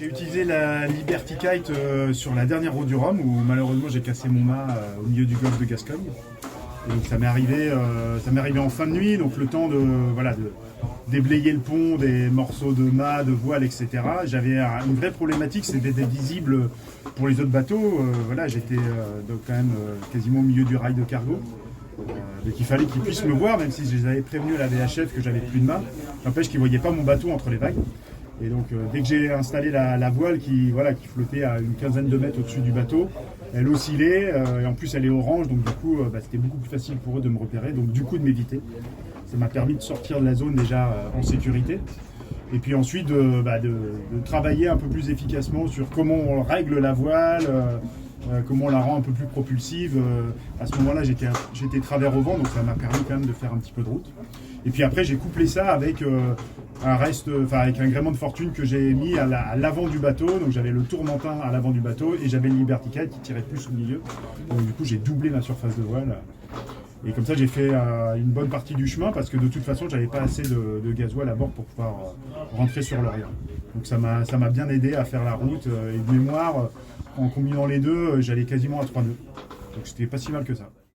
J'ai utilisé la Liberty Kite sur la dernière route du Rhum où malheureusement j'ai cassé mon mât au milieu du golfe de Gascogne. Et donc ça m'est arrivé en fin de nuit, donc le temps de déblayer le pont, des morceaux de mât, de voile, etc. J'avais une vraie problématique, c'était d'être visible pour les autres bateaux. J'étais donc quand même quasiment au milieu du rail de cargo. Donc il fallait qu'ils puissent me voir, même si je les avais prévenus à la VHF que j'avais plus de mât. N'empêche qu'ils ne voyaient pas mon bateau entre les vagues. Et donc dès que j'ai installé la voile qui flottait à une quinzaine de mètres au-dessus du bateau, elle oscillait et en plus elle est orange, donc du coup c'était beaucoup plus facile pour eux de me repérer, donc du coup de m'éviter. Ça m'a permis de sortir de la zone déjà en sécurité. Et puis ensuite de travailler un peu plus efficacement sur comment on règle la voile, comment on la rend un peu plus propulsive. À ce moment-là j'étais travers au vent, donc ça m'a permis quand même de faire un petit peu de route. Et puis après j'ai couplé ça avec avec un gréement de fortune que j'ai mis à l'avant du bateau. Donc j'avais le tourmentin à l'avant du bateau et j'avais le Liberty Kite qui tirait plus au milieu. Donc du coup j'ai doublé ma surface de voile. Et comme ça j'ai fait une bonne partie du chemin parce que de toute façon j'avais pas assez de gasoil à bord pour pouvoir rentrer sur l'Orient. Donc ça m'a bien aidé à faire la route et de mémoire, en combinant les deux, j'allais quasiment à 3 nœuds. Donc c'était pas si mal que ça.